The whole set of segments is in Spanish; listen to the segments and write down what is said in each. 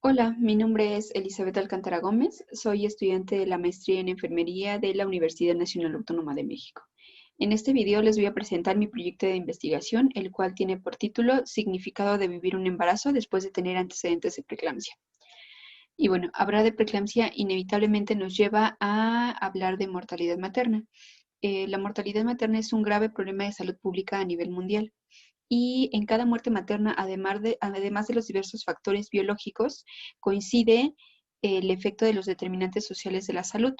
Hola, mi nombre es Elizabeth Alcántara Gómez, soy estudiante de la maestría en enfermería de la Universidad Nacional Autónoma de México. En este video les voy a presentar mi proyecto de investigación, el cual tiene por título Significado de vivir un embarazo después de tener antecedentes de preeclampsia. Y bueno, hablar de preeclampsia inevitablemente nos lleva a hablar de mortalidad materna. La mortalidad materna es un grave problema de salud pública a nivel mundial. Y en cada muerte materna, además de los diversos factores biológicos, coincide el efecto de los determinantes sociales de la salud,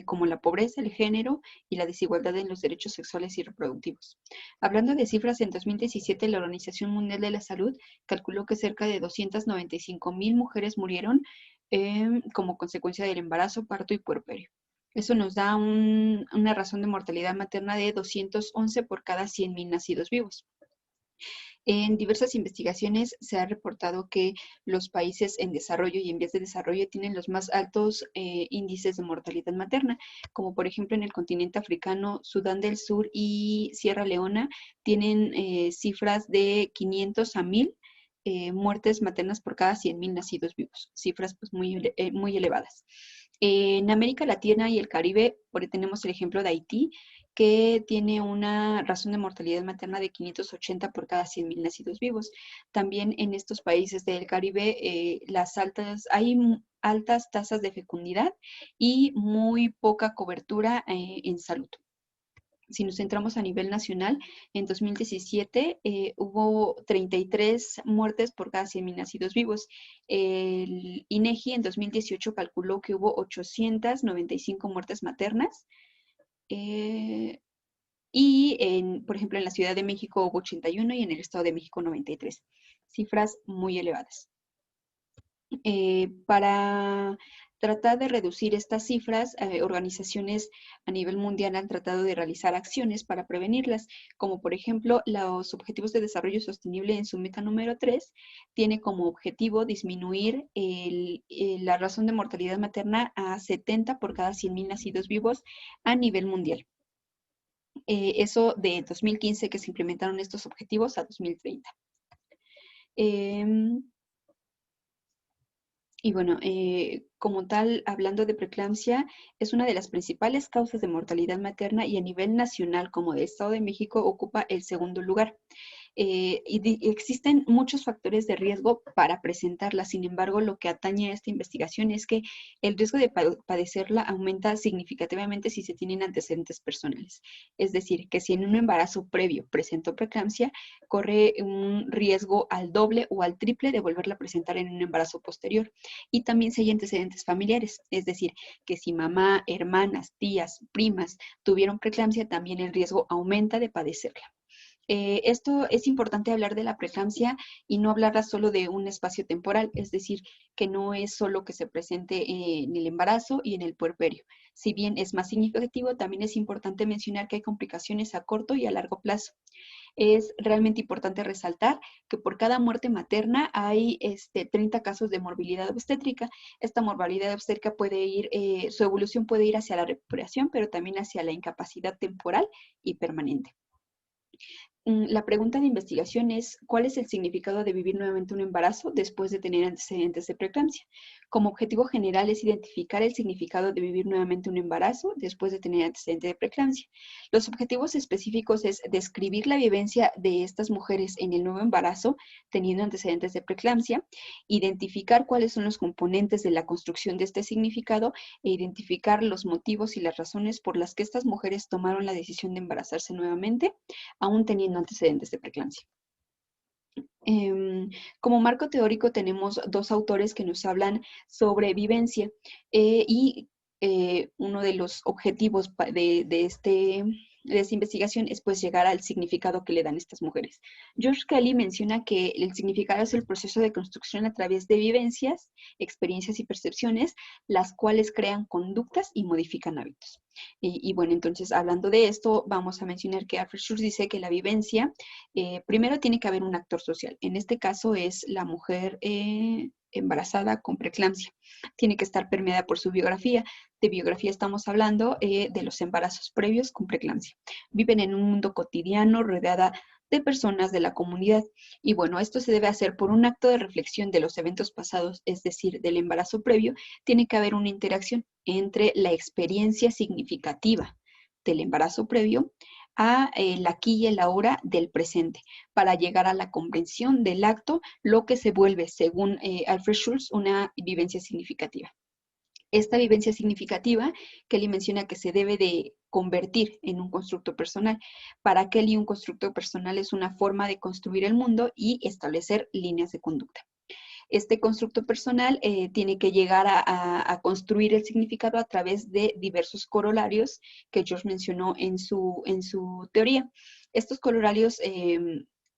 como la pobreza, el género y la desigualdad en los derechos sexuales y reproductivos. Hablando de cifras, en 2017 la Organización Mundial de la Salud calculó que cerca de 295,000 mujeres murieron como consecuencia del embarazo, parto y puerperio. Eso nos da una razón de mortalidad materna de 211 por cada 100,000 nacidos vivos. En diversas investigaciones se ha reportado que los países en desarrollo y en vías de desarrollo tienen los más altos índices de mortalidad materna, como por ejemplo en el continente africano, Sudán del Sur y Sierra Leona tienen cifras de 500 a 1000 muertes maternas por cada 100,000 nacidos vivos, cifras pues muy elevadas. En América Latina y el Caribe, tenemos el ejemplo de Haití, que tiene una razón de mortalidad materna de 580 por cada 100,000 nacidos vivos. También en estos países del Caribe hay altas tasas de fecundidad y muy poca cobertura en salud. Si nos centramos a nivel nacional, en 2017 hubo 33 muertes por cada 100,000 nacidos vivos. El INEGI en 2018 calculó que hubo 895 muertes maternas. Por ejemplo, en la Ciudad de México hubo 81 y en el Estado de México 93. Cifras muy elevadas. Para tratar de reducir estas cifras, organizaciones a nivel mundial han tratado de realizar acciones para prevenirlas, como por ejemplo los Objetivos de Desarrollo Sostenible en su meta número 3 tiene como objetivo disminuir la razón de mortalidad materna a 70 por cada 100,000 nacidos vivos a nivel mundial. Eso de 2015 que se implementaron estos objetivos a 2030. Y bueno, como tal, hablando de preeclampsia, es una de las principales causas de mortalidad materna y a nivel nacional, como del Estado de México, ocupa el segundo lugar. Existen muchos factores de riesgo para presentarla. Sin embargo, lo que atañe a esta investigación es que el riesgo de padecerla aumenta significativamente si se tienen antecedentes personales. Es decir, que si en un embarazo previo presentó preeclampsia, corre un riesgo al doble o al triple de volverla a presentar en un embarazo posterior. Y también si hay antecedentes familiares, es decir, que si mamá, hermanas, tías, primas tuvieron preeclampsia, también el riesgo aumenta de padecerla. Esto es importante hablar de la preeclampsia y no hablarla solo de un espacio temporal, es decir, que no es solo que se presente en el embarazo y en el puerperio. Si bien es más significativo, también es importante mencionar que hay complicaciones a corto y a largo plazo. Es realmente importante resaltar que por cada muerte materna hay 30 casos de morbilidad obstétrica. Esta morbilidad obstétrica su evolución puede ir hacia la recuperación, pero también hacia la incapacidad temporal y permanente. La pregunta de investigación es, ¿cuál es el significado de vivir nuevamente un embarazo después de tener antecedentes de preeclampsia? Como objetivo general es identificar el significado de vivir nuevamente un embarazo después de tener antecedentes de preeclampsia. Los objetivos específicos es describir la vivencia de estas mujeres en el nuevo embarazo teniendo antecedentes de preeclampsia, identificar cuáles son los componentes de la construcción de este significado e identificar los motivos y las razones por las que estas mujeres tomaron la decisión de embarazarse nuevamente aún teniendo antecedentes de preeclampsia. Como marco teórico tenemos dos autores que nos hablan sobre vivencia y uno de los objetivos de esta investigación es pues llegar al significado que le dan estas mujeres. George Kelly menciona que el significado es el proceso de construcción a través de vivencias, experiencias y percepciones, las cuales crean conductas y modifican hábitos. Y bueno, entonces hablando de esto, vamos a mencionar que Alfred Schultz dice que la vivencia, primero tiene que haber un actor social. En este caso es la mujer embarazada con preeclampsia. Tiene que estar permeada por su biografía. De biografía estamos hablando de los embarazos previos con preeclampsia. Viven en un mundo cotidiano rodeada de personas de la comunidad. Y bueno, esto se debe hacer por un acto de reflexión de los eventos pasados, es decir, del embarazo previo. Tiene que haber una interacción entre la experiencia significativa del embarazo previo a la aquí y el ahora del presente, para llegar a la comprensión del acto, lo que se vuelve, según Alfred Schulz, una vivencia significativa. Esta vivencia significativa, Kelly menciona que se debe de convertir en un constructo personal. Para Kelly, un constructo personal es una forma de construir el mundo y establecer líneas de conducta. Este constructo personal tiene que llegar a construir el significado a través de diversos corolarios que George mencionó en su teoría. Estos corolarios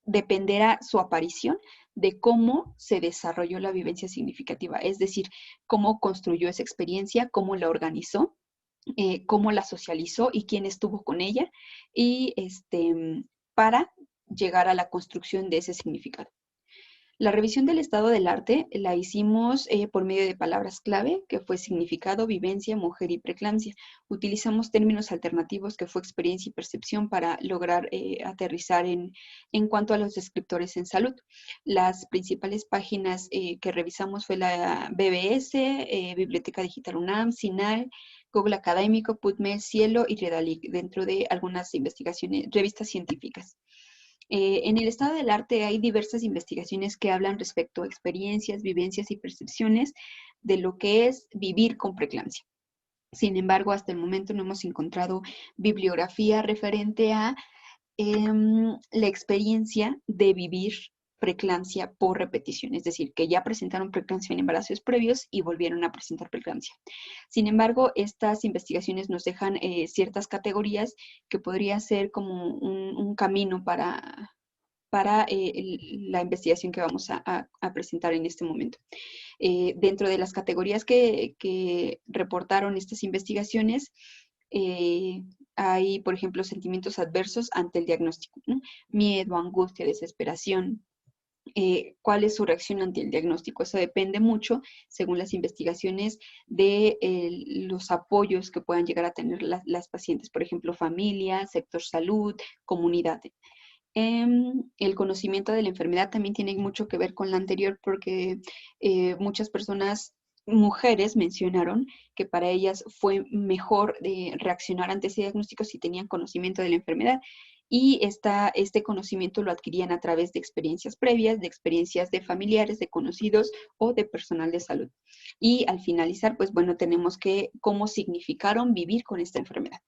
dependerá su aparición de cómo se desarrolló la vivencia significativa, es decir, cómo construyó esa experiencia, cómo la organizó, cómo la socializó y quién estuvo con ella, y para llegar a la construcción de ese significado. La revisión del estado del arte la hicimos por medio de palabras clave, que fue significado, vivencia, mujer y preeclampsia. Utilizamos términos alternativos, que fue experiencia y percepción, para lograr aterrizar en cuanto a los descriptores en salud. Las principales páginas que revisamos fue la BBS, Biblioteca Digital UNAM, SINAL, Google Académico, PubMed, Cielo y Redalic, dentro de algunas investigaciones, revistas científicas. En el estado del arte hay diversas investigaciones que hablan respecto a experiencias, vivencias y percepciones de lo que es vivir con preeclampsia. Sin embargo, hasta el momento no hemos encontrado bibliografía referente a la experiencia de vivir preeclampsia por repetición, es decir, que ya presentaron preeclampsia en embarazos previos y volvieron a presentar preeclampsia. Sin embargo, estas investigaciones nos dejan ciertas categorías que podría ser como un camino para la investigación que vamos a presentar en este momento. Dentro de las categorías que reportaron estas investigaciones, hay, por ejemplo, sentimientos adversos ante el diagnóstico, ¿no? Miedo, angustia, desesperación. ¿Cuál es su reacción ante el diagnóstico? Eso depende mucho, según las investigaciones, de los apoyos que puedan llegar a tener las pacientes, por ejemplo, familia, sector salud, comunidad. El conocimiento de la enfermedad también tiene mucho que ver con la anterior, porque muchas personas, mujeres, mencionaron que para ellas fue mejor reaccionar ante ese diagnóstico si tenían conocimiento de la enfermedad, y este conocimiento lo adquirían a través de experiencias previas, de experiencias de familiares, de conocidos o de personal de salud. Y al finalizar, pues bueno, tenemos que cómo significaron vivir con esta enfermedad.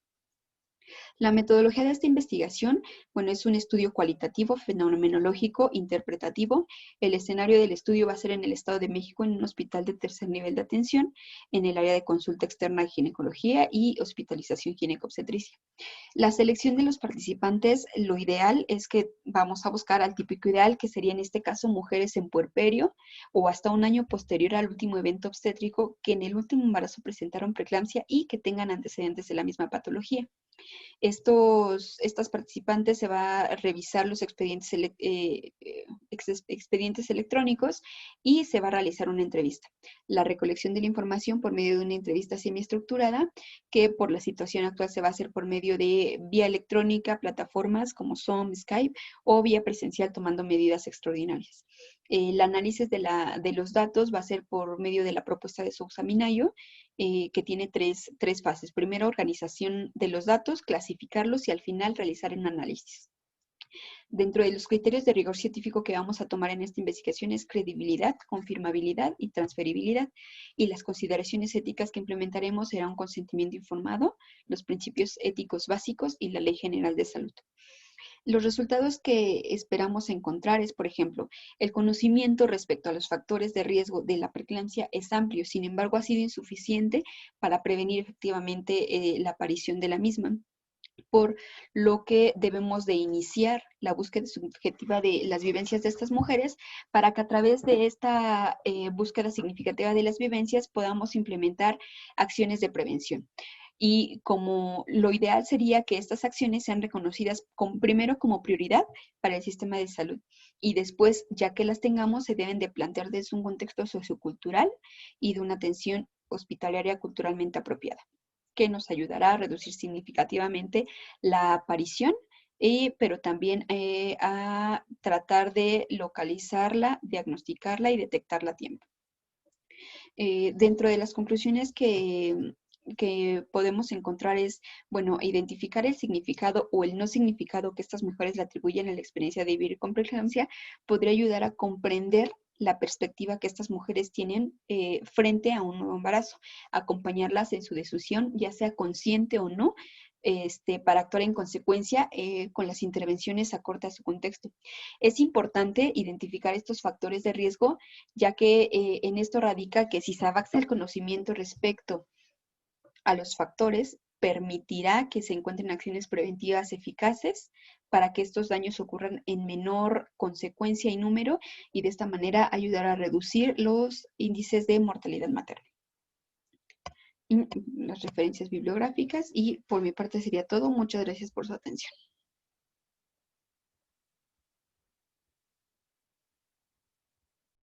La metodología de esta investigación, bueno, es un estudio cualitativo, fenomenológico, interpretativo. El escenario del estudio va a ser en el Estado de México, en un hospital de tercer nivel de atención, en el área de consulta externa de ginecología y hospitalización ginecobstetricia. La selección de los participantes, lo ideal es que vamos a buscar al típico ideal, que sería en este caso mujeres en puerperio o hasta un año posterior al último evento obstétrico, que en el último embarazo presentaron preeclampsia y que tengan antecedentes de la misma patología. Estas participantes se va a revisar los expedientes electrónicos y se va a realizar una entrevista. La recolección de la información por medio de una entrevista semiestructurada, que por la situación actual se va a hacer por medio de vía electrónica, plataformas como Zoom, Skype, o vía presencial tomando medidas extraordinarias. El análisis de los datos va a ser por medio de la propuesta de Sousa Minayo, que tiene tres fases. Primero, organización de los datos, clasificarlos y al final realizar un análisis. Dentro de los criterios de rigor científico que vamos a tomar en esta investigación es credibilidad, confirmabilidad y transferibilidad. Y las consideraciones éticas que implementaremos serán un consentimiento informado, los principios éticos básicos y la Ley General de Salud. Los resultados que esperamos encontrar es, por ejemplo, el conocimiento respecto a los factores de riesgo de la preeclampsia es amplio, sin embargo ha sido insuficiente para prevenir efectivamente la aparición de la misma, por lo que debemos de iniciar la búsqueda subjetiva de las vivencias de estas mujeres, para que a través de esta búsqueda significativa de las vivencias podamos implementar acciones de prevención. Y como lo ideal sería que estas acciones sean reconocidas primero como prioridad para el sistema de salud, y después, ya que las tengamos, se deben de plantear desde un contexto sociocultural y de una atención hospitalaria culturalmente apropiada, que nos ayudará a reducir significativamente la aparición pero también a tratar de localizarla, diagnosticarla y detectarla a tiempo. Dentro de las conclusiones que podemos encontrar es, bueno, identificar el significado o el no significado que estas mujeres le atribuyen a la experiencia de vivir con preeclampsia podría ayudar a comprender la perspectiva que estas mujeres tienen frente a un nuevo embarazo, acompañarlas en su decisión, ya sea consciente o no, para actuar en consecuencia con las intervenciones acorde a su contexto. Es importante identificar estos factores de riesgo, ya que en esto radica que si se avanza el conocimiento respecto a los factores, permitirá que se encuentren acciones preventivas eficaces para que estos daños ocurran en menor consecuencia y número y de esta manera ayudar a reducir los índices de mortalidad materna. Y las referencias bibliográficas y por mi parte sería todo. Muchas gracias por su atención.